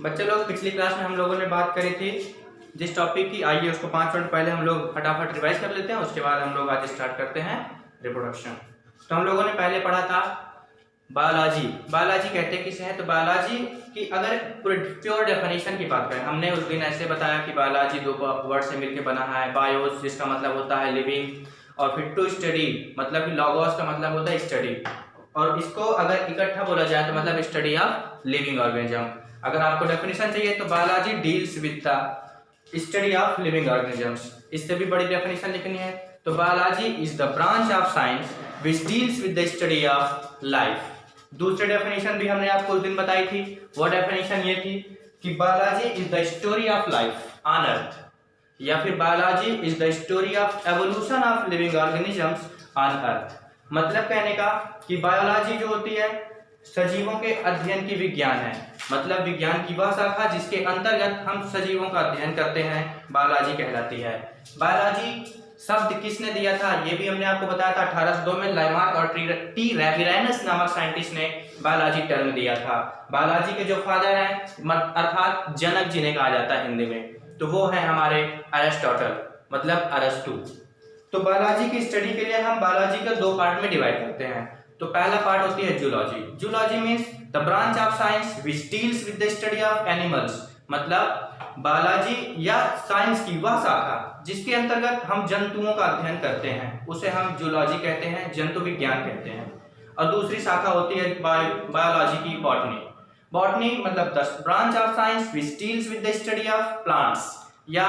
बच्चे लोग, पिछली क्लास में हम लोगों ने बात करी थी जिस टॉपिक की, आइए उसको 5 मिनट पहले हम लोग फटाफट रिवाइज कर लेते हैं, उसके बाद हम लोग आज स्टार्ट करते हैं रिप्रोडक्शन। तो हम लोगों ने पहले पढ़ा था बायोलॉजी। बायोलॉजी कहते किसे हैं? तो बायोलॉजी की अगर प्योर डेफिनेशन की बात करें, हमने उस दिन ऐसे बताया कि बायोलॉजी दो वर्ड से मिलकर बना है। बायोस जिसका मतलब होता है लिविंग, और फिर टू स्टडी मतलब कि लॉगोस का मतलब होता है स्टडी, और इसको अगर इकट्ठा बोला जाए तो मतलब स्टडी ऑफ लिविंग ऑर्गेनिज्म। अगर आपको डेफिनेशन चाहिए तो biology deals with the study of living organisms. इससे भी बड़ी डेफिनेशन लिखनी है तो biology is the branch of science which deals with the study of life. दूसरी डेफिनेशन भी हमने आपको उस दिन बताई थी, वो डेफिनेशन ये थी कि biology is the story of life on earth, या फिर biology is the story of evolution of living organisms on earth. मतलब कहने का कि बायोलॉजी जो होती है सजीवों के अध्ययन की विज्ञान है, मतलब विज्ञान की वह शाखा जिसके अंतर्गत हम सजीवों का अध्ययन करते हैं, बायोलॉजी कहलाती है। बायोलॉजी शब्द किसने दिया था ये भी हमने आपको बताया था, 1802 में लाइमार्क और टी रेविरानस नामक साइंटिस्ट ने बायोलॉजी टर्म दिया था। बायोलॉजी के जो फादर हैं अर्थात जनक जिन्हें कहा जाता है हिंदी में, तो वो है हमारे अरिस्टोटल, मतलब अरस्तु। तो बायोलॉजी की स्टडी के लिए हम बायोलॉजी को दो पार्ट में डिवाइड करते हैं। तो पहला पार्ट होती है zoology. Zoology means the branch of science which deals with the study of animals, मतलब बायोलॉजी या साइंस की वह शाखा जिसके अंतर्गत हम जंतुओं का अध्ययन करते हैं, उसे हम जूलॉजी कहते हैं, जंतु विज्ञान कहते हैं। और दूसरी शाखा होती है बायोलॉजी की बॉटनी। बॉटनी मतलब the branch of science which deals with the study of plants, या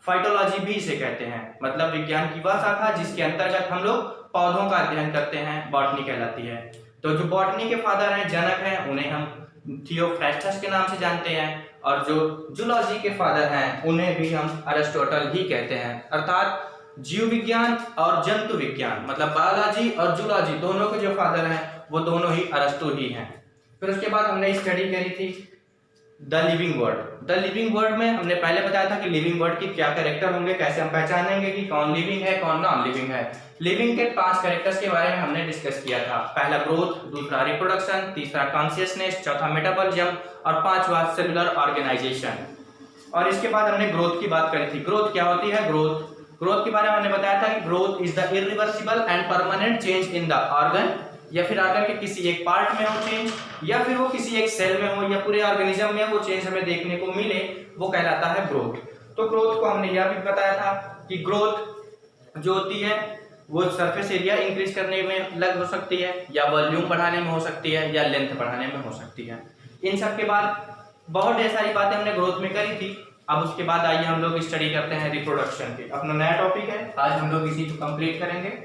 फाइटोलॉजी भी इसे कहते हैं, मतलब विज्ञान की वह शाखा जिसके अंतर्गत हम लोग पौधों का अध्ययन करते हैं, बॉटनी कहलाती है। तो जो बॉटनी के फादर हैं, जनक हैं, उन्हें हम थियोफ्रास्टस के नाम से जानते हैं, और जो जूलॉजी के फादर हैं उन्हें भी हम अरिस्टोटल ही कहते हैं। अर्थात जीव विज्ञान और जंतु विज्ञान मतलब बायोलॉजी और जूलॉजी दोनों के जो फादर हैं वो दोनों ही अरस्तु ही हैं। फिर उसके बाद हमने स्टडी करी थी the living word. The living word में हमने पहले बताया था कि लिविंग वर्ड की क्या कैरेक्टर होंगे, कैसे हम पहचानेंगे कि कौन लिविंग है कौन नॉन लिविंग है। लिविंग के 5 कैरेक्टर्स के बारे में हमने डिस्कस किया था। पहला ग्रोथ, दूसरा रिप्रोडक्शन, तीसरा कॉन्शियसनेस, चौथा मेटाबॉलिज्म और पांचवा सेलुलर ऑर्गेनाइजेशन। और इसके बाद हमने ग्रोथ की बात करी थी। ग्रोथ क्या होती है? ग्रोथ के बारे में हमने बताया था कि growth is the irreversible and permanent change in the organ, या फिर ऑर्गन के किसी एक पार्ट में हो चेंज, या फिर वो किसी एक सेल में हो, या पूरे ऑर्गेनिज्म में वो चेंज हमें देखने को मिले, वो कहलाता है ग्रोथ। तो ग्रोथ को हमने यह भी बताया था कि ग्रोथ जो होती है वो सरफेस एरिया इंक्रीज करने में लग हो सकती है, या वॉल्यूम बढ़ाने में हो सकती है, या लेंथ बढ़ाने में हो सकती है। इन सब के बाद बहुत ढेर सारी बातें हमने ग्रोथ में करी थी। अब उसके बाद आइए हम लोग स्टडी करते हैं रिप्रोडक्शन की। अपना नया टॉपिक है, आज हम लोग इसी को कंप्लीट करेंगे।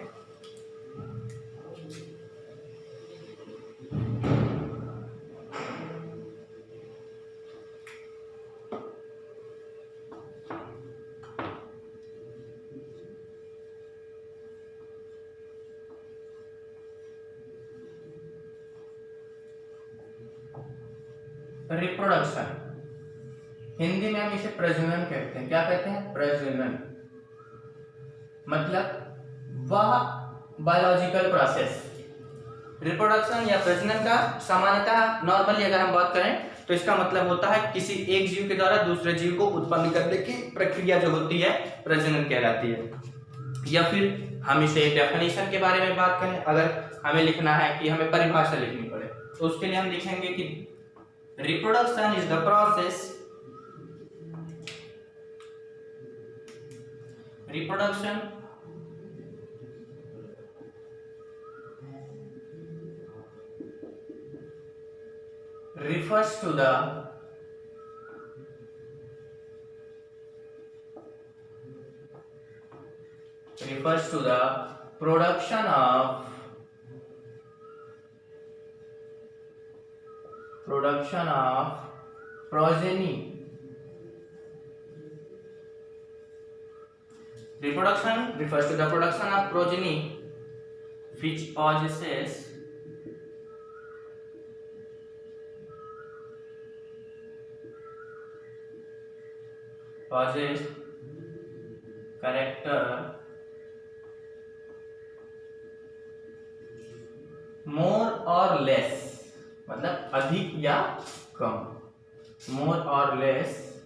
रिप्रोडक्शन हिंदी में हम इसे प्रजनन कहते हैं। क्या कहते हैं? प्रजनन मतलब वह बायोलॉजिकल प्रोसेस। रिप्रोडक्शन या प्रजनन का सामान्यतः नॉर्मली अगर हम बात करें तो इसका मतलब होता है किसी एक जीव के द्वारा दूसरे जीव को उत्पन्न करने की प्रक्रिया जो होती है प्रजनन कहलाती है। या फिर हम इसे डेफिनेशन के बारे में बात करें, अगर हमें लिखना है कि हमें परिभाषा लिखनी पड़े तो उसके लिए हम लिखेंगे कि reproduction is the process reproduction refers to the production of progeny. Reproduction refers to the production of progeny which possesses character more or less, मतलब अधिक या कम। more or less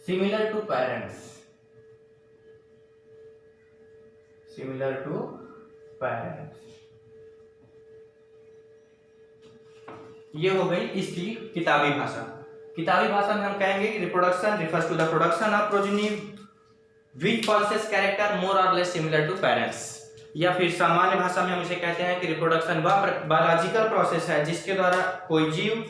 similar to parents, similar to parents। ये हो गई इसकी किताबी भाषा। किताबी भाषा में हम कहेंगे कि reproduction refers to the production of progeny which possess character more और लेस सिमिलर टू पेरेंट्स, या फिर सामान्य भाषा में हम इसे कहते हैं कि रिप्रोडक्शन वह बायोलॉजिकल प्रोसेस है जिसके द्वारा कोई जीव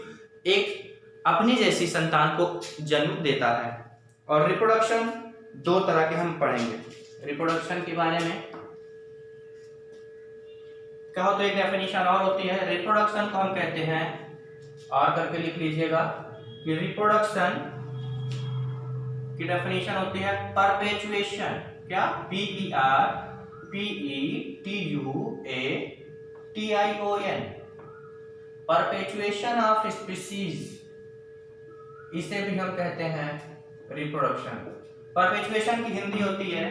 एक अपनी जैसी संतान को जन्म देता है। और रिप्रोडक्शन दो तरह के हम पढ़ेंगे। रिप्रोडक्शन के बारे में कहो तो एक डेफिनेशन और होती है। रिप्रोडक्शन को हम कहते हैं, और करके लिख लीजिएगा कि रिप्रोडक्शन की डेफिनेशन होती है परपेचुएशन। क्या? PERPETUATION, परपेचुएशन ऑफ स्पीसीज, इसे भी हम कहते हैं रिप्रोडक्शन। परपेचुएशन की हिंदी होती है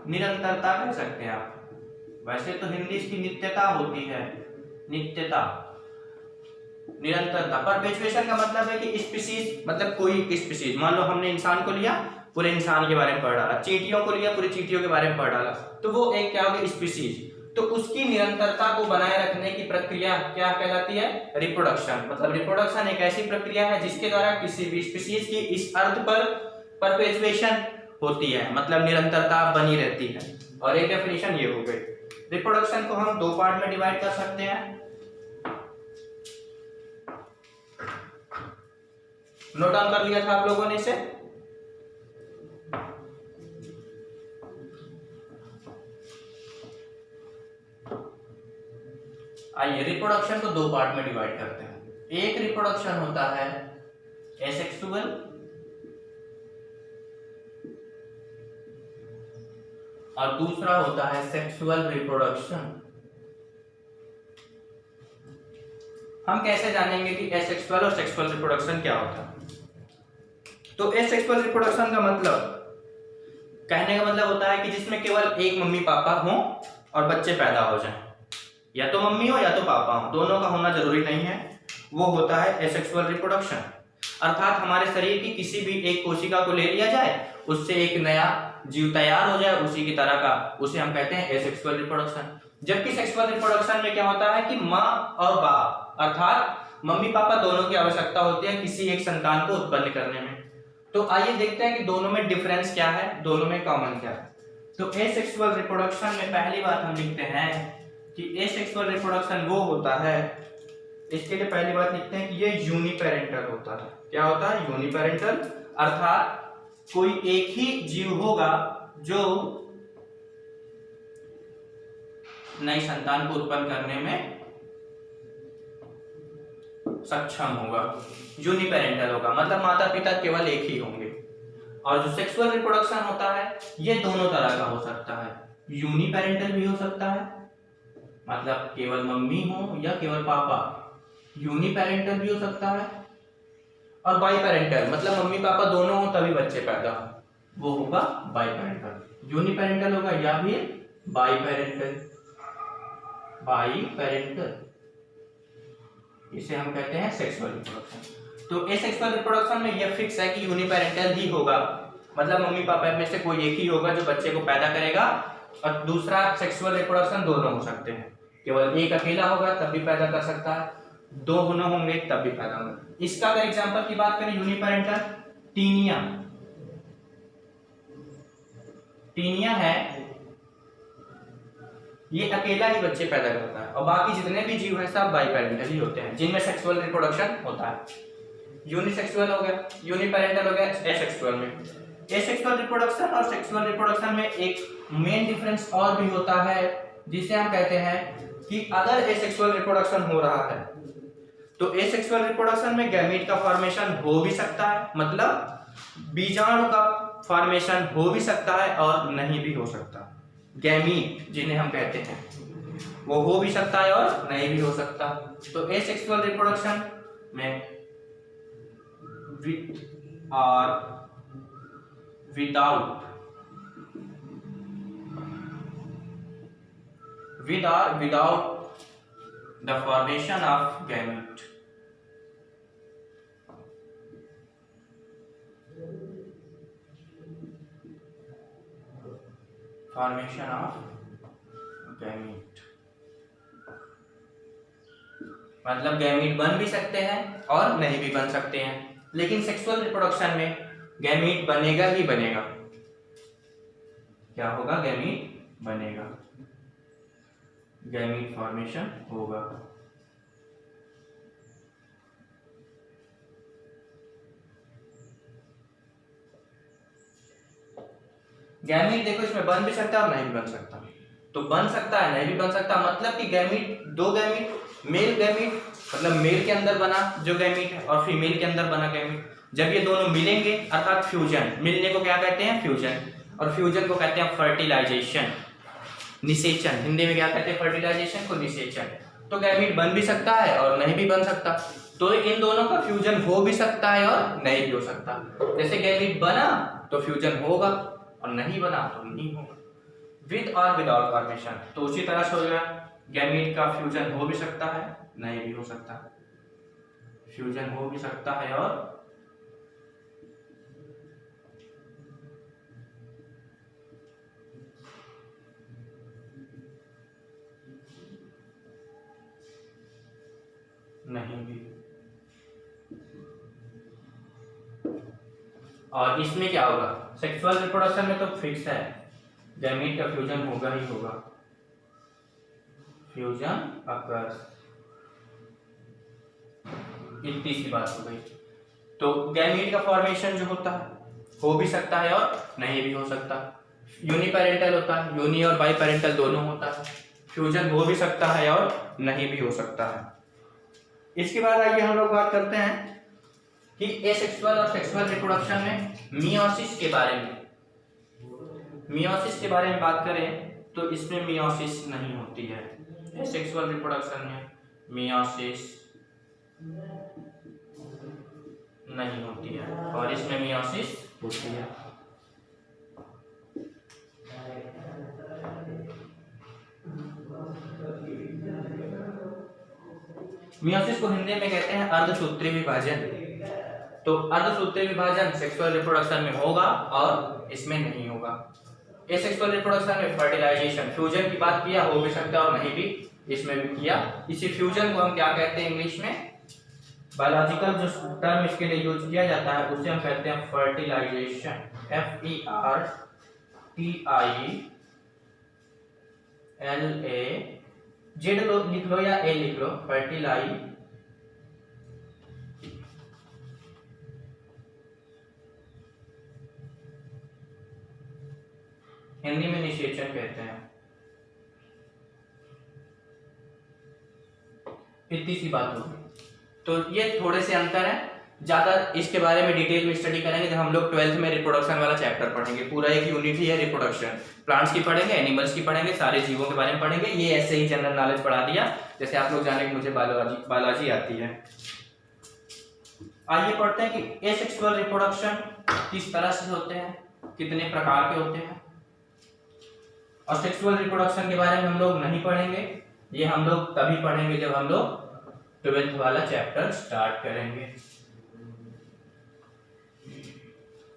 निरंतरता, कह सकते हैं आप। वैसे तो हिंदी इसकी नित्यता होती है, नित्यता, निरंतरता। परपेचुएशन का मतलब है कि स्पीसीज मतलब कोई एक स्पीसीज, मान लो हमने इंसान को लिया, पूरे इंसान के बारे में पढ़ डाला, चींटियों को लिया, पूरी चींटियों के बारे में पढ़ डाला, तो वो एक क्या होगी? स्पीसीज। तो उसकी निरंतरता को बनाए रखने की प्रक्रिया क्या कहलाती है? रिप्रोडक्शन। मतलब रिप्रोडक्शन एक ऐसी प्रक्रिया है जिसके द्वारा किसी भी स्पीसीज की इस अर्थ पर परपेचुएशन होती है, मतलब निरंतरता बनी रहती है। और एक डेफिनेशन ये हो गई। रिप्रोडक्शन को हम दो पार्ट में डिवाइड कर सकते हैं। नोट डाउन कर लिया था आप लोगों ने इसे? आइए रिप्रोडक्शन को दो पार्ट में डिवाइड करते हैं। एक रिप्रोडक्शन होता है एसेक्सुअल, और दूसरा होता है सेक्सुअल रिप्रोडक्शन। हम कैसे जानेंगे कि एसेक्सुअल और सेक्सुअल रिप्रोडक्शन क्या होता है? तो एसेक्सुअल रिप्रोडक्शन का मतलब, कहने का मतलब होता है कि जिसमें केवल एक मम्मी पापा हो और बच्चे पैदा हो जाएं। या तो मम्मी हो या तो पापा हो, दोनों का होना जरूरी नहीं है, वो होता है एसेक्सुअल रिप्रोडक्शन। अर्थात हमारे शरीर की किसी भी एक कोशिका को ले लिया जाए, उससे एक नया जीव तैयार हो जाए उसी की तरह का, उसे हम कहते हैं एसेक्सुअल रिप्रोडक्शन। जबकि सेक्सुअल रिप्रोडक्शन में क्या होता है कि माँ और बाप अर्थात मम्मी पापा दोनों की आवश्यकता होती है किसी एक संतान को उत्पन्न करने में। तो आइए देखते हैं कि दोनों में डिफरेंस क्या है, दोनों में कॉमन क्या है। तो एसेक्सुअल रिप्रोडक्शन में पहली बात हम लिखते हैं कि एसेक्सुअल रिप्रोडक्शन वो होता है, इसके लिए पहली बात लिखते हैं कि ये यूनिपेरेंटल होता है। क्या होता है? यूनिपेरेंटल, अर्थात कोई एक ही जीव होगा जो नई संतान को उत्पन्न करने में सक्षम होगा। यूनिपेरेंटल होगा मतलब माता पिता केवल एक ही होंगे। और जो सेक्सुअल रिप्रोडक्शन होता है ये दोनों तरह का हो सकता है, यूनिपेरेंटल भी हो सकता है मतलब केवल मम्मी हो या केवल पापा, यूनिपेरेंटल भी हो सकता है, और बाईपेरेंटल मतलब मम्मी पापा दोनों हो तभी बच्चे पैदा हो, वो होगा बाईपेरेंटल। यूनिपेरेंटल होगा या भी बाईपेरेंटल, बाईपेरेंटल इसे हम कहते हैं सेक्सुअल रिप्रोडक्शन। तो एसेक्सुअल रिप्रोडक्शन में यह फिक्स है कि यूनिपेरेंटल ही होगा, मतलब मम्मी पापा में से कोई एक ही होगा जो बच्चे को पैदा करेगा, और दूसरा सेक्सुअल रिप्रोडक्शन दोनों हो सकते हैं, केवल एक अकेला होगा तब भी पैदा कर सकता है, दो होंगे तब भी पैदा होगा। इसका अगर एग्जांपल की बात करें यूनिपेरेंटल, टीनिया, टीनिया है ये अकेला ही बच्चे पैदा करता है, और बाकी जितने भी जीव हैं सब बाईपेरेंटल ही होते हैं जिनमें सेक्सुअल रिप्रोडक्शन होता है। यूनिसेक्सुअल हो गया, यूनिपेरेंटल हो गया एसेक्सुअल में। एसेक्सुअल रिप्रोडक्शन और सेक्सुअल रिप्रोडक्शन में एक मेन डिफरेंस और भी होता है जिसे हम कहते हैं कि अगर एसेक्सुअल रिप्रोडक्शन हो रहा है तो एसेक्सुअल रिप्रोडक्शन में गैमीट का फॉर्मेशन हो भी सकता है, मतलब बीजाणु का फॉर्मेशन हो भी सकता है और नहीं भी हो सकता। गैमीट जिन्हें हम कहते हैं वो हो भी सकता है और नहीं भी हो सकता। तो एसेक्सुअल रिप्रोडक्शन में विथ और without, with or without the formation of gamete, formation of gamete, मतलब गैमीट बन भी सकते हैं और नहीं भी बन सकते हैं, लेकिन सेक्सुअल रिप्रोडक्शन में गैमीट बनेगा ही बनेगा। क्या होगा? गैमीट बनेगा, गैमीट फॉर्मेशन होगा। गैमीट देखो इसमें बन भी सकता है और नहीं भी बन सकता। तो बन सकता है, नहीं भी बन सकता, मतलब कि गैमीट, दो गैमीट, मेल गैमीट मतलब मेल के अंदर बना जो गैमीट है और फीमेल के अंदर बना गैमीट, जब ये दोनों मिलेंगे अर्थात फ्यूजन, मिलने को क्या कहते हैं? फ्यूजन, और फ्यूजन को कहते हैं फर्टिलाइजेशन, निषेचन। हिंदी में क्या कहते हैं? फर्टिलाइजेशन को निषेचन। तो गैमीट बन भी सकता है और नहीं भी बन सकता, तो इन दोनों का फ्यूजन हो भी सकता है और नहीं भी हो सकता। जैसे गैमीट बना तो फ्यूजन होगा और नहीं बना तो नहीं होगा, विद और विदाउट फॉर्मेशन। तो उसी तरह से हो गया, गैमीट का फ्यूजन हो भी सकता है, नहीं भी हो सकता, फ्यूजन हो भी सकता है और नहीं भी। और इसमें क्या होगा? सेक्सुअल रिप्रोडक्शन में तो फिक्स है, गैमीट का फ्यूजन होगा ही होगा, फ्यूजन अकर्स, इतनी सी बात हो गई। तो गैमीट का फॉर्मेशन जो होता है हो भी सकता है और नहीं भी हो सकता, यूनिपेरेंटल होता है, यूनि और बाई पेरेंटल दोनों होता है, फ्यूजन हो भी सकता है और नहीं भी हो सकता है। इसके बाद आइए हम लोग बात करते हैं कि एसेक्सुअल और सेक्सुअल रिप्रोडक्शन में मियोसिस के बारे में। मियोसिस के बारे में बात करें तो इसमें मियोसिस नहीं होती है, एसेक्सुअल रिप्रोडक्शन में मियोसिस नहीं होती है और इसमें मियोसिस होती है। मियोसिस को हिंदी में कहते हैं अर्धसूत्री विभाजन। तो अर्धसूत्री विभाजन सेक्सुअल रिप्रोडक्शन में होगा और इसमें नहीं होगा। एसेक्सुअल रिप्रोडक्शन में फर्टिलाइजेशन, फ्यूजन की बात किया, हो भी सकता है और नहीं भी, इसमें भी किया। इसी फ्यूजन को हम क्या कहते हैं इंग्लिश में? बायोलॉजिकल जो टर्म इसके लिए यूज किया जाता है उसे हम कहते हैं फर्टिलाइजेशन, FERTILAZ लिख लो या ए लिख लो, फर्टिलाई हिंदी में निषेचन कहते हैं। इतनी सी बात होगी। तो ये थोड़े से अंतर है, ज्यादा इसके बारे में डिटेल में स्टडी करेंगे जब हम लोग 12th में रिप्रोडक्शन वाला चैप्टर पढ़ेंगे। पूरा एक यूनिट ही है रिप्रोडक्शन, प्लांट्स की पढ़ेंगे, एनिमल्स की पढ़ेंगे, सारे जीवों के बारे में पढ़ेंगे। ये ऐसे ही जनरल नॉलेज पढ़ा दिया जैसे आप लोग जाने कि मुझे बायोलॉजी आती है। आइए पढ़ते हैं कि एसेक्सुअल रिप्रोडक्शन किस तरह से होते हैं, कितने प्रकार के होते हैं। और सेक्सुअल रिप्रोडक्शन के बारे में हम लोग नहीं पढ़ेंगे, ये हम लोग तभी पढ़ेंगे जब हम लोग 12th वाला चैप्टर स्टार्ट करेंगे।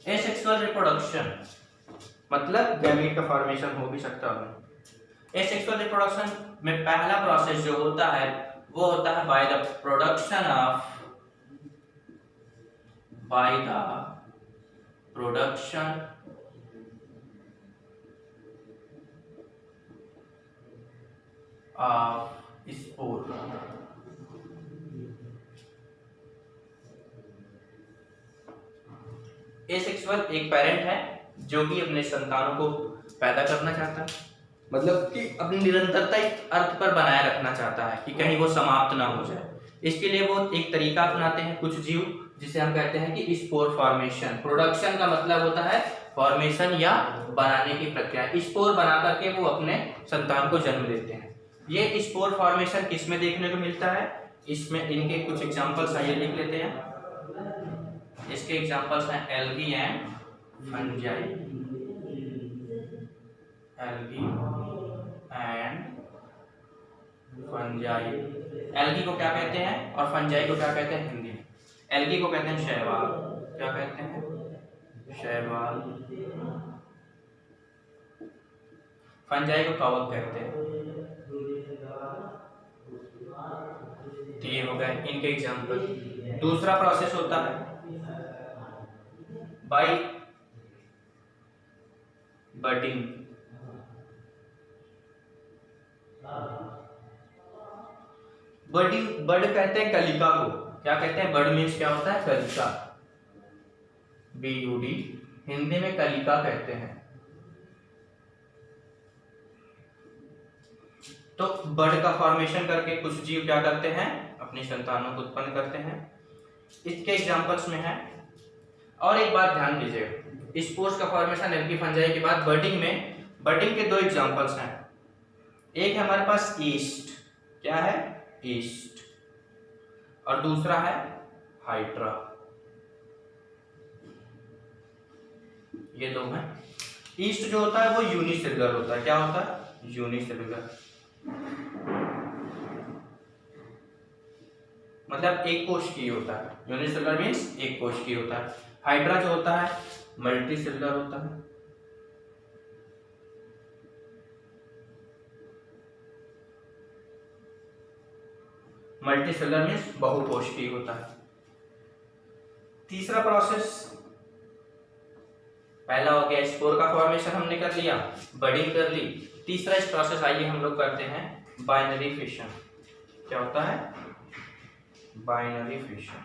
एसेक्सुअल रिप्रोडक्शन मतलब गैमीट का फॉर्मेशन हो भी सकता है। एसेक्सुअल रिप्रोडक्शन में पहला प्रोसेस जो होता है वो होता है by the production of spore. Asexual एक पेरेंट है जो कि अपने संतानों को पैदा करना चाहता है, मतलब कि अपनी निरंतरता इस अर्थ पर बनाए रखना चाहता है कि कहीं वो समाप्त ना हो जाए। इसके लिए वो एक तरीका अपनाते हैं कुछ जीव, जिसे हम कहते हैं कि स्पोर फॉर्मेशन। प्रोडक्शन का मतलब होता है फॉर्मेशन या बनाने की प्रक्रिया। स्पोर बना करके वो अपने संतान को जन्म देते हैं। ये स्पोर फॉर्मेशन किस में देखने को मिलता है? इसमें इनके कुछ एग्जांपल्स आइए लिख लेते हैं। इसके एग्जांपल्स हैं algae and fungi, algae and fungi. Algae को क्या कहते हैं और फंजाई को क्या कहते हैं हिंदी में? एल्गी को कहते हैं शैवाल। क्या कहते हैं? शैवाल। फंजाई को कवक कहते हैं। तो ये हो गए इनके एग्जाम्पल। दूसरा प्रोसेस होता है बाई बडिंग। बडिंग, बड कहते हैं कलिका को। क्या कहते हैं? बड मीन्स क्या होता है? कलिका, BUD, हिंदी में कलिका कहते हैं। तो बड का फॉर्मेशन करके कुछ जीव क्या करते हैं? अपनी संतानों को उत्पन्न करते हैं। इसके एग्जांपल्स में है। और एक बात ध्यान दीजिए, स्पोर्स का फॉर्मेशन एल्गी फंजाई के बाद बडिंग में, बडिंग के दो एग्जांपल्स हैं। एक है हमारे पास ईस्ट, क्या है? ईस्ट। और दूसरा है हाइड्रा। ये दो हैं। ईस्ट जो होता है वो यूनिसेलुलर होता है। क्या होता है? यूनिसेलुलर, मतलब एक कोशिकीय होता है। यूनिसेलुलर मीन्स एक कोशिकीय होता है। हाइड्रा जो होता है मल्टी सेलुलर होता है। मल्टी सेलुलर मीन्स बहुकोशिकीय होता है। तीसरा प्रोसेस, पहला हो गया स्पोर का फॉर्मेशन हमने कर लिया, बडिंग कर ली। तीसरा इस प्रोसेस आइए हम लोग करते हैं बाइनरी फिशन। क्या होता है? Binary fission.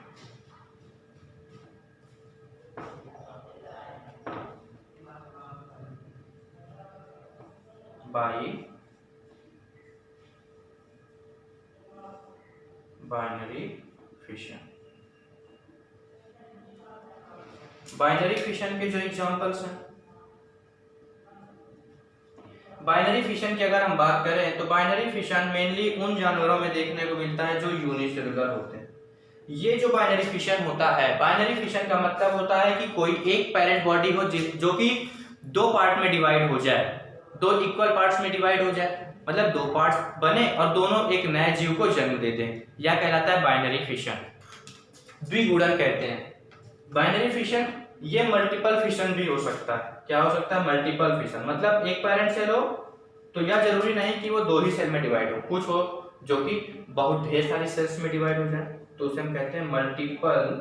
Binary fission. Binary fission के जो एग्जांपल्स हैं, बाइनरी फिशन की अगर हम बात करें तो बाइनरी फिशन मेनली उन जानवरों में देखने को मिलता है जो यूनिसेलुलर होते हैं। ये जो बाइनरी फिशन होता है, बाइनरी फिशन का मतलब होता है कि कोई एक पेरेंट बॉडी हो जो कि दो पार्ट में डिवाइड हो जाए, दो इक्वल पार्ट्स में डिवाइड हो जाए, मतलब दो पार्ट्स बने और दोनों एक नए जीव को जन्म दे दें। यह कहलाता है बाइनरी फिशन। द्विगुणन कहते हैं बाइनरी फिशन। ये मल्टीपल फिशन भी हो सकता है। क्या हो सकता है? मल्टीपल फिशन, मतलब एक पेरेंट सेल हो तो यह जरूरी नहीं कि वो दो ही सेल में डिवाइड हो, कुछ हो जो कि बहुत ढेर सारी सेल्स में डिवाइड हो जाए, तो उसे हम कहते हैं मल्टीपल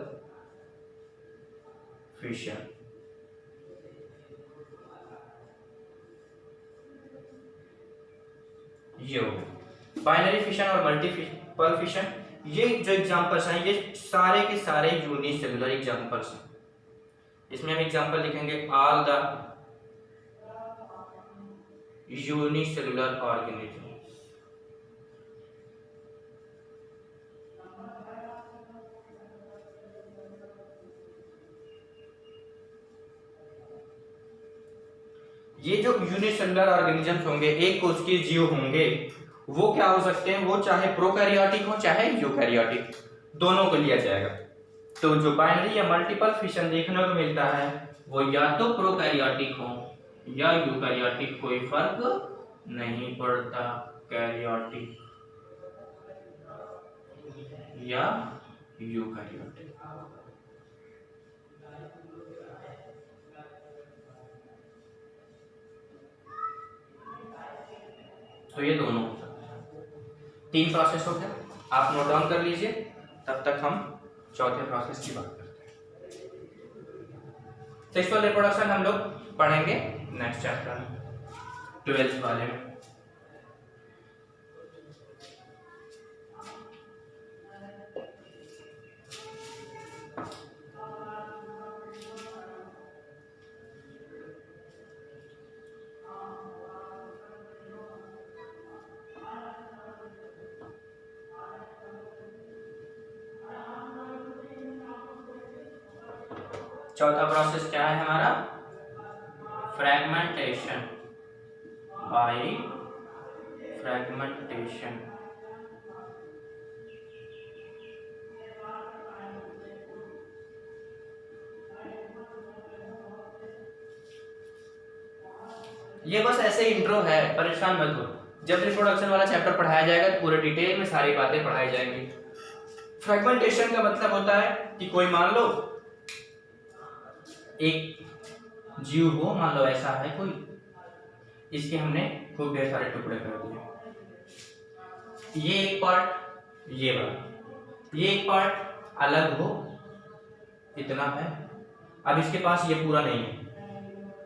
फिशन। ये हो बाइनरी फिशन और मल्टीपल फिशन। ये जो एग्जांपल्स हैं ये सारे के सारे यूनिसेलुलर एग्जांपल्स हैं। इसमें हम एग्जांपल लिखेंगे ऑल द यूनिसेलुलर ऑर्गेनिज्म। ये जो यूनिसेलुलर ऑर्गेनिजम्स होंगे, एक कोशिकीय जीव होंगे, वो क्या हो सकते हैं? वो चाहे प्रोकैरियोटिक हो चाहे यूकैरियोटिक, दोनों को लिया जाएगा। तो जो बाइनरी या मल्टीपल फिशन देखने को मिलता है वो या तो प्रोकैरियोटिक हो या यूकैरियोटिक, कोई फर्क नहीं पड़ता। कैरियोटिक या यूकैरियोटिक। तो ये दोनों हो सकते हैं। 3 प्रोसेस हो गए, आप नोट डाउन कर लीजिए, तब तक हम चौथे प्रोसेस की बात करते हैं। सेक्सुअल रिप्रोडक्शन हम लोग पढ़ेंगे नेक्स्ट चैप्टर में, 12th वाले में। चौथा प्रोसेस क्या है हमारा? Fragmentation, by fragmentation. ये बस ऐसे इंट्रो है, परेशान मत हो। जब रिप्रोडक्शन वाला चैप्टर पढ़ाया जाएगा तो पूरे डिटेल में सारी बातें पढ़ाई जाएंगी। फ्रैगमेंटेशन का मतलब होता है कि कोई मान लो एक जीव हो, मान लो ऐसा है कोई, इसके हमने खूब ढेर सारे टुकड़े कर दिए। ये एक पार्ट, ये वाला, ये एक पार्ट अलग हो, इतना है। अब इसके पास ये पूरा नहीं है,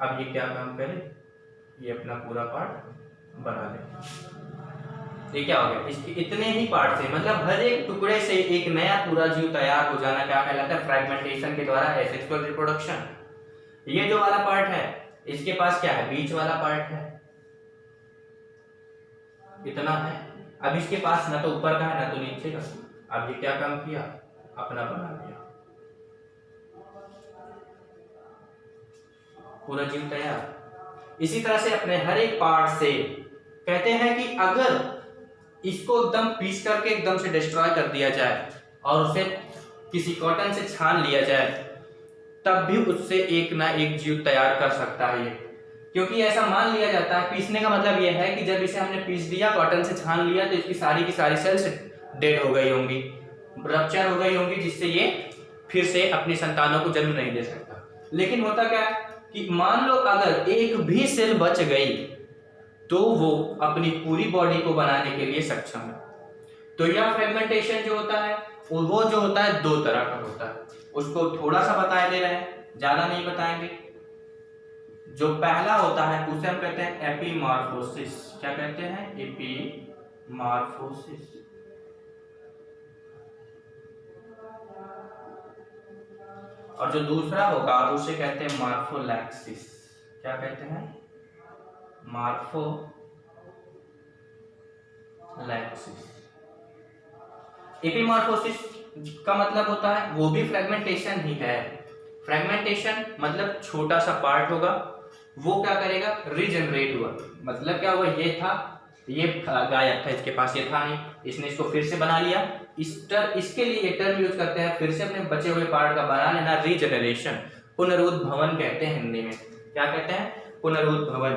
अब ये क्या काम करे, ये अपना पूरा पार्ट बना ले। ये क्या हो गया, इसके इतने ही पार्ट से, मतलब हर एक टुकड़े से एक नया पूरा जीव तैयार हो जाना क्या कहलाता है, फ्रैगमेंटेशन के द्वारा एसेक्सुअल रिप्रोडक्शन। ये जो वाला पार्ट है इसके पास क्या है, बीच वाला पार्ट है, इतना है। अब इसके पास ना तो ऊपर का है ना तो नीचे का। अब ये क्या काम किया, अपना बना दिया, पूरा जीव तैयार। इसी तरह से अपने हर एक पार्ट से कहते हैं कि अगर इसको एकदम पीस करके एकदम से डिस्ट्रॉय कर दिया जाए और उसे किसी कॉटन से छान लिया जाए, तब भी उससे एक ना एक जीव तैयार कर सकता है ये। क्योंकि ऐसा मान लिया जाता है, पीसने का मतलब यह है कि जब इसे हमने पीस दिया, कॉटन से छान लिया, तो इसकी सारी की सारी सेल्स डेड हो गई होंगी, रप्चर हो गई होंगी, जिससे ये फिर से अपनी संतानों को जन्म नहीं दे सकता। लेकिन होता क्या है कि मान लो अगर एक भी सेल बच गई तो वो अपनी पूरी बॉडी को बनाने के लिए सक्षम है। तो यह फ्रेगमेंटेशन जो होता है वो जो होता है दो तरह का होता है, उसको थोड़ा सा बता दे रहे हैं, ज्यादा नहीं बताएंगे। जो पहला होता है उसे हम कहते हैं एपीमॉर्फोसिस। क्या कहते हैं, एपीमॉर्फोसिस। और जो दूसरा होगा उसे कहते हैं मॉर्फोलैक्सिस। क्या कहते हैं, मॉर्फोलैक्सिस। एपीमॉर्फोसिस का मतलब होता है वो भी फ्रेगमेंटेशन ही है। फ्रेगमेंटेशन मतलब छोटा सा पार्ट होगा, वो क्या करेगा, रीजनरेट हुआ। मतलब क्या हुआ, ये था, ये गायब था, इसके पास ये था नहीं, इसने इसको फिर से बना लिया। इसके लिए एक टर्म यूज करते हैं, फिर से अपने बचे हुए पार्ट का बना लेना, रीजनरेशन, पुनरुद्भवन कहते हैं हिंदी में। क्या कहते हैं, पुनरुद्भवन।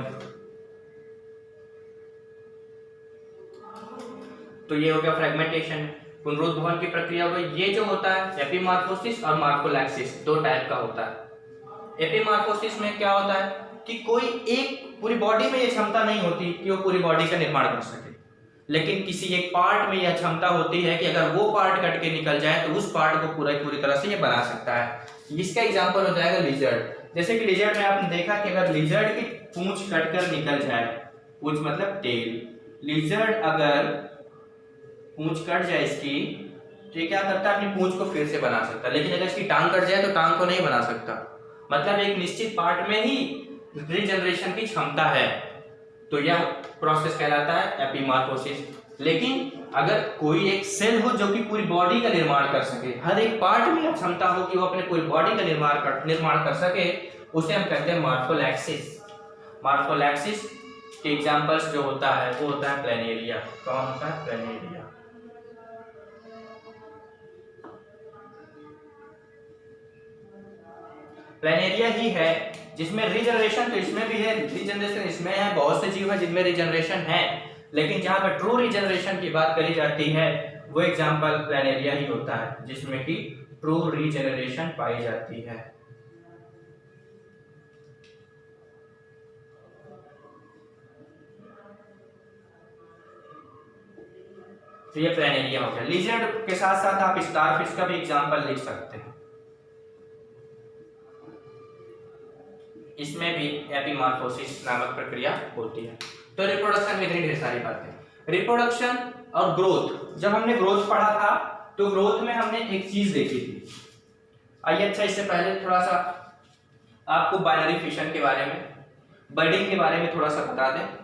तो ये हो गया फ्रेगमेंटेशन, पुनरुद्भवन की प्रक्रिया हो गई। ये जो होता है एपीमॉर्फोसिस और मॉर्फोलैक्सिस, दो टाइप का होता है। एपीमॉर्फोसिस में क्या होता है कि कोई एक पूरी बॉडी में ये क्षमता नहीं होती कि वो पूरी बॉडी का निर्माण कर सके, लेकिन किसी एक पार्ट में यह क्षमता होती है कि अगर वो पार्ट कट के निकल जाए तो उस पार्ट को पूरी तरह से ये बना सकता है। इसका एग्जांपल हो जाएगा लिजर्ड। जैसे कि लिजर्ड में आपने देखा कि अगर लिजर्ड की पूंछ कटकर निकल जाए, पूंछ मतलब टेल, लिजर्ड अगर पूंछ कट जाए इसकी, तो ये क्या करता है, अपनी पूंछ को फिर से बना सकता है। लेकिन अगर इसकी टांग कट जाए तो टांग को नहीं बना सकता। मतलब एक निश्चित पार्ट में ही रीजनरेशन की क्षमता है, तो यह प्रोसेस कहलाता है एपीमॉर्फोसिस। लेकिन अगर कोई एक सेल हो जो कि पूरी बॉडी का निर्माण कर सके, हर एक पार्ट में क्षमता हो कि वो अपने पूरी बॉडी का निर्माण कर सके, उसे हम कहते हैं मॉर्फोलैक्सिस। मॉर्फोलैक्सिस के एग्जांपल्स जो होता है वो होता है प्लेनेरिया। कौन होता है, प्लेनेरिया। प्लेनेरिया ही है जिसमें रीजनरेशन, तो इसमें भी है रीजनरेशन, इसमें है, बहुत से जीव है जिनमें रीजनरेशन है, लेकिन जहां पर ट्रू रीजनरेशन की बात करी जाती है वो एग्जांपल प्लेनेरिया ही होता है, जिसमें कि ट्रू रीजनरेशन पाई जाती है। तो ये प्लेनेरिया हो गया। लिजर्ड के साथ साथ आप स्टारफिश का भी एग्जांपल लिख सकते हैं, इसमें भी एपीमॉर्फोसिस नामक प्रक्रिया होती है। तो रिप्रोडक्शन में इतनी ढेर सारी बातें। रिप्रोडक्शन और ग्रोथ, जब हमने ग्रोथ पढ़ा था तो ग्रोथ में हमने एक चीज देखी थी। आइए अच्छा, इससे पहले थोड़ा सा आपको बाइनरी फिशन के बारे में, बर्डिंग के बारे में थोड़ा सा बता दें।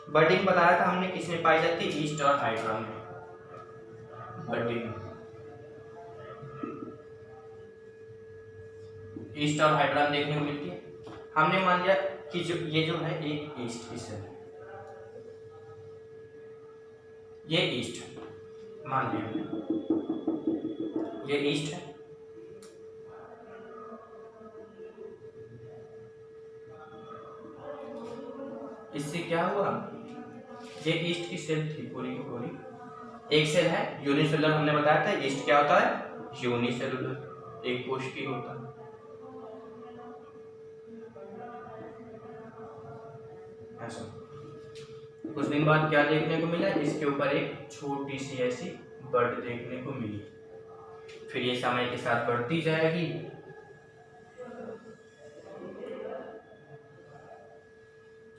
बर्डिंग बताया था हमने, किसमें पाई जाती है, ईस्ट और हाइड्रा में। बर्डिंग ईस्ट और हाइड्रा में देखने को मिलती है। हमने मान लिया कि जो ये जो है एक ईस्ट की सेल, ये ईस्ट, मान लिया ये ईस्ट है, इससे क्या हुआ, ये ईस्ट की सेल थी पूरी की पूरी, एक सेल है यूनिसेलुलर, हमने बताया था ईस्ट क्या होता है, यूनिसेलुलर, एक कोश की होता है। ऐसा कुछ दिन बाद क्या देखने को मिला, इसके ऊपर एक छोटी सी ऐसी बड देखने को मिली, फिर ये समय के साथ बढ़ती जाएगी,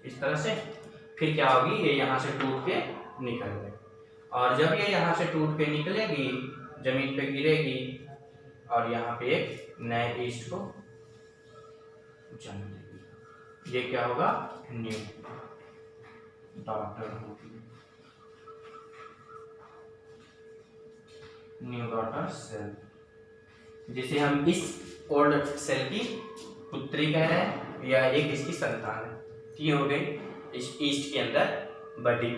इस तरह से, फिर क्या होगी, ये यहाँ से टूट के निकल गई, और जब ये यहाँ से टूट के निकलेगी जमीन पे गिरेगी और यहाँ पे एक नए ईस्ट को जन्म देगी, ये क्या होगा, न्यू डॉटर होगी, न्यू डॉटर सेल, जिसे हम इस ओल्ड सेल की पुत्री कह रहे हैं या एक इसकी संतान है, ये हो गई इस ईस्ट के अंदर बडी।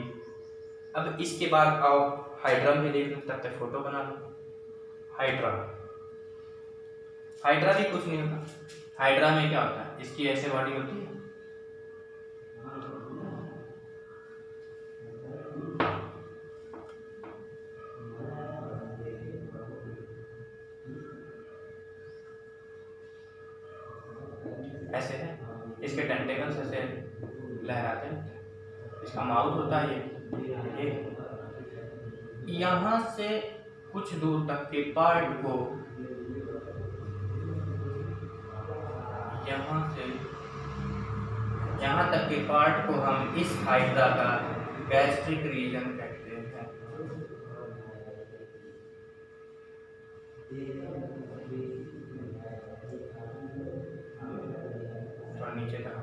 अब इसके बाद आओ हाइड्रा में देख लो, तब तक फोटो बना लो। हाइड्रा, हाइड्रा भी कुछ नहीं होता, हाइड्रा में क्या होता है, इसकी ऐसे बॉडी होती है, ऐसे है, इसके टेंटेकल्स ऐसे लहराते हैं, इसका माउथ होता है ये यहाँ से कुछ दूर तक के पार्ट को, यहाँ से यहाँ तक के पार्ट को हम इस हाइड्रा का गैस्ट्रिक रीजन कहते हैं। और नीचे तक,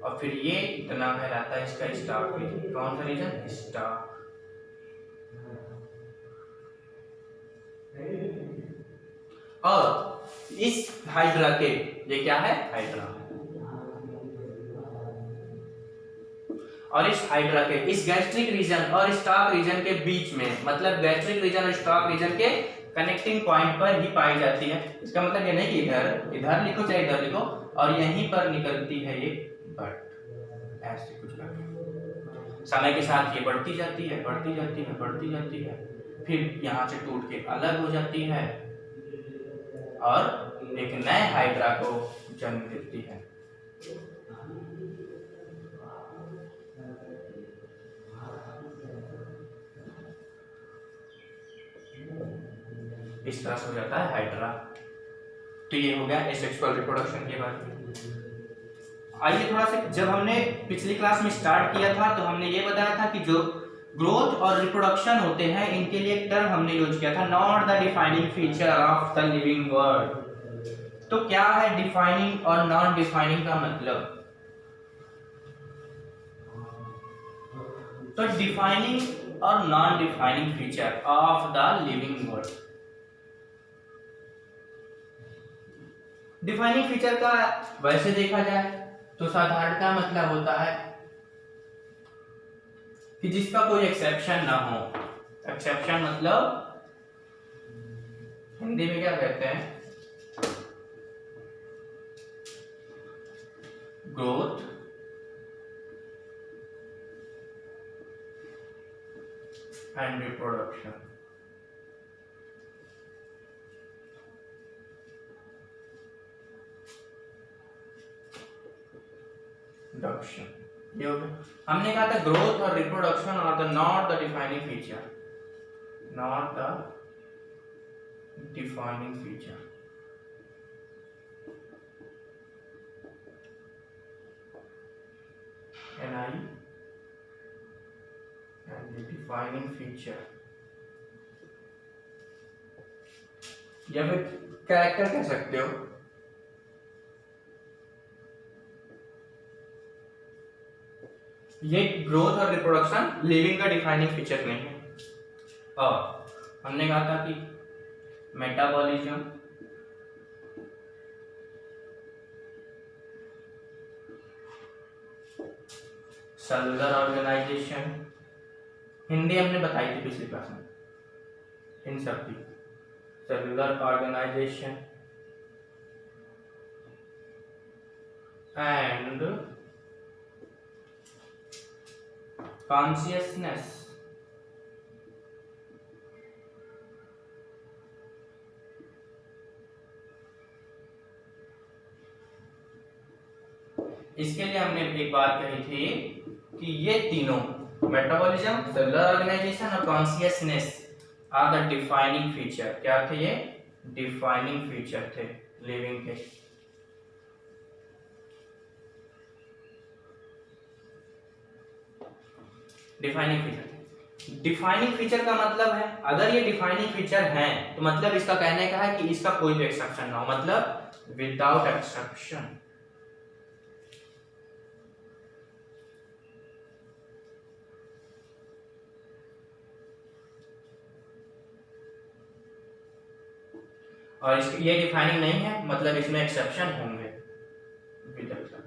और फिर ये इतना कहलाता है इसका स्टाफ रीजन, कौन सा रीजन, स्टाफ। और इस हाइड्रा के, ये क्या है, हाइड्रा, और इस हाइड्रा के इस गैस्ट्रिक रीजन और स्टॉक रीजन के बीच में, मतलब गैस्ट्रिक रीजन और स्टॉक रीजन के कनेक्टिंग पॉइंट पर ही पाई जाती है। इसका मतलब ये नहीं कि इधर इधर लिखो चाहे इधर लिखो, और यहीं पर निकलती है ये बट, ऐसे कुछ करके समय के साथ ये बढ़ती जाती है, बढ़ती जाती है, बढ़ती जाती है, फिर यहाँ से टूट के अलग हो जाती है और एक नए हाइड्रा को जन्म देती है। इस तरह से हो जाता है हाइड्रा। तो ये हो गया एसेक्सुअल रिप्रोडक्शन के बारे में। आइए थोड़ा सा, जब हमने पिछली क्लास में स्टार्ट किया था तो हमने ये बताया था कि जो ग्रोथ और रिप्रोडक्शन होते हैं इनके लिए एक टर्म हमने यूज किया था, not the defining feature of the living world. तो क्या है डिफाइनिंग और नॉन डिफाइनिंग का मतलब? तो डिफाइनिंग और non defining feature of the living world. Defining feature का वैसे देखा जाए तो साधारणतः मतलब होता है कि जिसका कोई एक्सेप्शन ना हो। एक्सेप्शन मतलब हिंदी में क्या कहते हैं, ग्रोथ एंड रिप्रोडक्शन। ये हो गया। हमने कहा था ग्रोथ और reproduction are the not the defining feature, not the defining feature. NI and the defining feature, या फिर कैरेक्टर कह सकते हो। ये ग्रोथ और रिप्रोडक्शन लिविंग का डिफाइनिंग फीचर नहीं है। और हमने कहा था कि मेटाबॉलिज्म, सेलुलर ऑर्गेनाइजेशन, हिंदी हमने बताई थी पिछली क्लास में, इन सब की सेलुलर ऑर्गेनाइजेशन एंड कॉन्शियसनेस इसके लिए हमने एक बात कही थी कि ये तीनों मेटाबॉलिज्म, सेलुलर ऑर्गेनाइजेशन और consciousness are the defining feature. क्या थे ये? डिफाइनिंग फीचर थे लिविंग के। डिफाइनिंग फीचर, डिफाइनिंग फीचर का मतलब है अगर ये डिफाइनिंग फीचर हैं तो मतलब इसका कहने का है कि इसका कोई भी एक्सेप्शन ना हो, मतलब विदाउट एक्सेप्शन। और इसकी ये डिफाइनिंग नहीं है मतलब इसमें एक्सेप्शन होंगे विद एक्सेप्शन।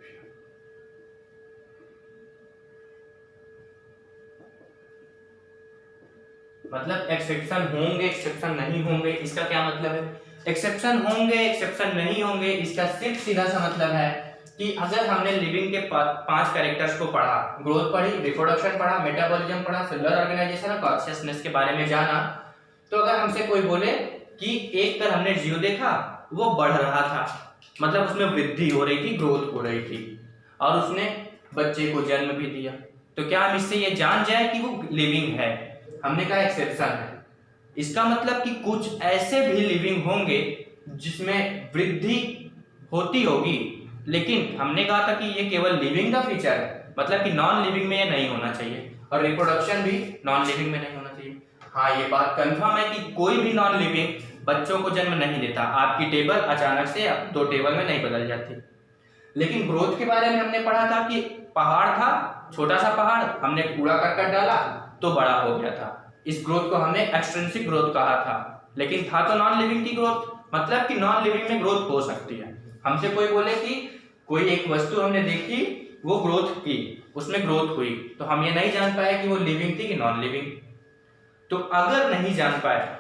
मतलब एक्सेप्शन होंगे, एक्सेप्शन नहीं होंगे, इसका क्या मतलब है? एक्सेप्शन होंगे, एक्सेप्शन नहीं होंगे, इसका सिर्फ सीधा सा मतलब है कि अगर हमने लिविंग के 5 कैरेक्टर्स को पढ़ा, ग्रोथ पढ़ी, रिप्रोडक्शन पढ़ा, मेटाबॉलिज्म पढ़ा, सेलुलर ऑर्गेनाइजेशन और कॉन्शियसनेस के बारे में जाना, तो अगर हमसे कोई बोले कि एक तरह हमने जीव देखा वो बढ़ रहा था, मतलब उसमें वृद्धि हो रही थी, ग्रोथ हो रही थी और उसने बच्चे को जन्म भी दिया, तो क्या हम इससे ये जान जाए कि वो लिविंग है? हमने कहा एक्सेप्शन है। इसका मतलब कि कुछ ऐसे भी लिविंग होंगे जिसमें वृद्धि होती होगी, लेकिन हमने कहा था कि ये केवल लिविंग का फीचर है, मतलब कि नॉन लिविंग में ये नहीं होना चाहिए और रिप्रोडक्शन भी नॉन लिविंग में नहीं होना चाहिए। हाँ, ये बात कंफर्म है कि कोई भी नॉन लिविंग बच्चों को जन्म नहीं देता। आपकी टेबल अचानक से 2 टेबल में नहीं बदल जाती। लेकिन ग्रोथ के बारे में हमने पढ़ा था कि पहाड़ था, छोटा सा पहाड़, हमने कूड़ा करकट डाला तो बड़ा हो गया था। इस ग्रोथ को हमने एक्सट्रिंसिक ग्रोथ कहा था, लेकिन था तो नॉन लिविंग की ग्रोथ, मतलब कि नॉन लिविंग में ग्रोथ हो सकती है। हमसे कोई बोले कि कोई एक वस्तु हमने देखी, वो ग्रोथ की, उसमें ग्रोथ हुई, तो हम ये नहीं जान पाए कि वो लिविंग थी कि नॉन लिविंग। तो अगर नहीं जान पाए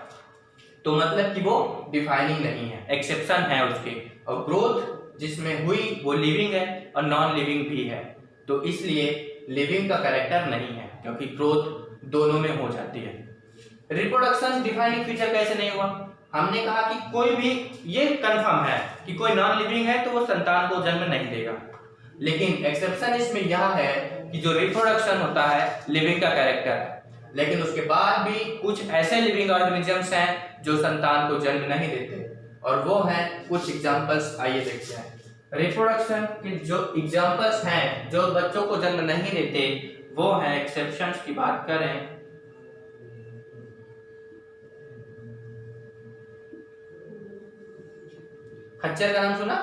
तो मतलब कि वो डिफाइनिंग नहीं है, एक्सेप्शन है उसके, और ग्रोथ जिसमें हुई वो लिविंग है और नॉन लिविंग भी है, तो इसलिए लिविंग का कैरेक्टर नहीं है क्योंकि ग्रोथ दोनों में हो जाती है। रिप्रोडक्शन डिफाइनिंग फीचर कैसे नहीं हुआ? हमने कहा कि कोई भी, ये कंफर्म है कि कोई नॉन लिविंग है तो वो संतान को जन्म नहीं देगा, लेकिन एक्सेप्शन इसमें यह है कि जो रिप्रोडक्शन होता है लिविंग का कैरेक्टर है, लेकिन उसके बाद भी कुछ ऐसे लिविंग ऑर्गेनिजम्स हैं जो संतान को जन्म नहीं देते, और वो हैं कुछ एग्जांपल्स। आइए देखते हैं रिप्रोडक्शन के जो एग्जांपल्स हैं जो बच्चों को जन्म नहीं देते, वो हैं एक्सेप्शंस की बात करें खच्चर का नाम सुना?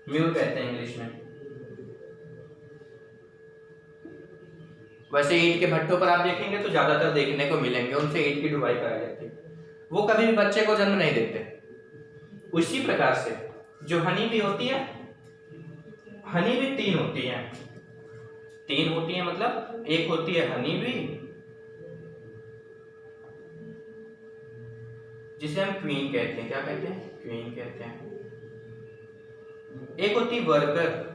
म्यूल कहते हैं इंग्लिश में। वैसे ईंट के भट्टों पर आप देखेंगे तो ज्यादातर देखने को मिलेंगे, उनसे ईंट की ढुलाई कराई जाती है, वो कभी भी बच्चे को जन्म नहीं देते। उसी प्रकार से जो हनी भी होती है, हनी भी 3 होती है, 3 होती है, मतलब एक होती है हनी भी जिसे हम क्वीन कहते हैं। क्या कहते हैं? क्वीन कहते हैं। एक होती वर्कर,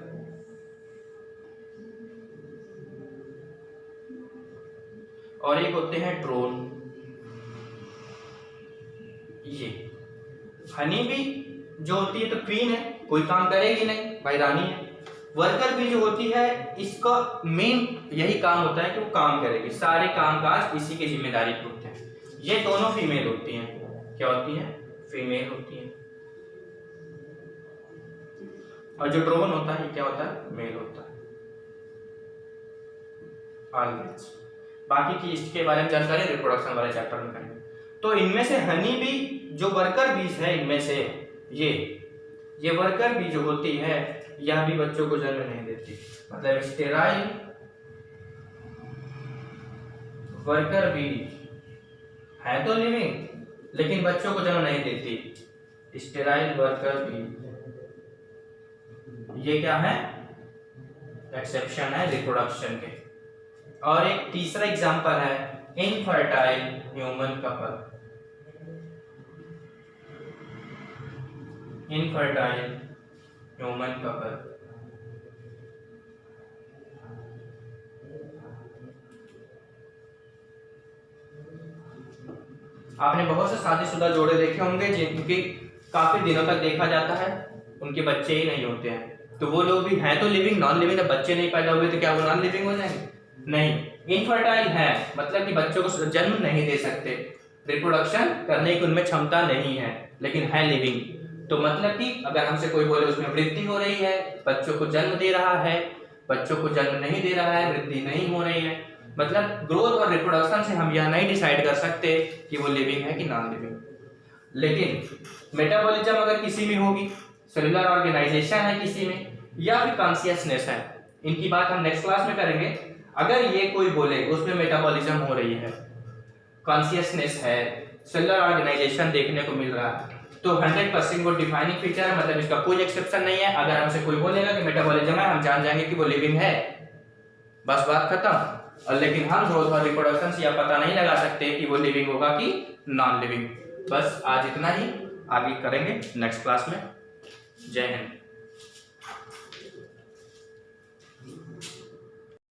और एक होते हैं ड्रोन। ये हनी भी जो होती है तो क्वीन है, कोई काम करेगी नहीं, भाई रानी है। वर्कर भी जो होती है, इसका मेन यही काम होता है कि वो काम करेगी, सारे कामकाज इसी की जिम्मेदारी पे होते हैं। ये दोनों फीमेल होती हैं। क्या होती हैं? फीमेल होती हैं। और जो ड्रोन होता है क्या होता है? मेल होता है। ऑलवेज बाकी की इसके बारे में जानकारी रिप्रोडक्शन वाले चैप्टर में करेंगे। तो इनमें से हनी बी जो वर्कर बीज है, इनमें से ये वर्कर बी जो होती है, यह भी बच्चों को जन्म नहीं देती, मतलब स्टेराइल वर्कर बी है तो लिविंग, लेकिन बच्चों को जन्म नहीं देती। स्टेराइल वर्कर बी, ये क्या है? एक्सेप्शन है रिप्रोडक्शन के। और एक तीसरा एग्जांपल है infertile human couple. Infertile human couple. आपने बहुत से शादीशुदा जोड़े देखे होंगे जिनके काफी दिनों तक देखा जाता है उनके बच्चे ही नहीं होते हैं, तो वो लोग भी हैं तो लिविंग, नॉन लिविंग। जब बच्चे नहीं पैदा हुए तो क्या वो नॉन लिविंग हो जाएंगे? नहीं। इनफर्टाइल है मतलब कि बच्चों को जन्म नहीं दे सकते, रिप्रोडक्शन करने की उनमें क्षमता नहीं है, लेकिन है लिविंग। तो मतलब कि अगर हमसे कोई बोले उसमें वृद्धि हो रही है, बच्चों को जन्म दे रहा है, बच्चों को जन्म नहीं दे रहा है, वृद्धि नहीं हो रही है, मतलब ग्रोथ और रिप्रोडक्शन से हम यह नहीं डिसाइड कर सकते कि वो लिविंग है कि नॉन लिविंग। लेकिन मेटाबॉलिज्म अगर किसी में होगी, सेलुलर ऑर्गेनाइजेशन है किसी में, या फिर कॉन्शियसनेस है, इनकी बात हम नेक्स्ट क्लास में करेंगे। अगर ये कोई बोले उसमें मेटाबॉलिज्म हो रही है, कॉन्शियसनेस है, सेलुलर ऑर्गेनाइजेशन देखने को मिल रहा है, तो 100% वो डिफाइनिंग फीचर है, मतलब इसका कोई एक्सेप्शन नहीं है। अगर हमसे कोई बोलेगा कि मेटाबॉलिज्म है, हम जान जाएंगे कि वो लिविंग है, बस बात खत्म। और लेकिन हम ग्रोथ और रिप्रोडक्शन से यह पता नहीं लगा सकते कि वो लिविंग होगा कि नॉन लिविंग। बस आज इतना ही, आगे करेंगे नेक्स्ट क्लास में। जय हिंद।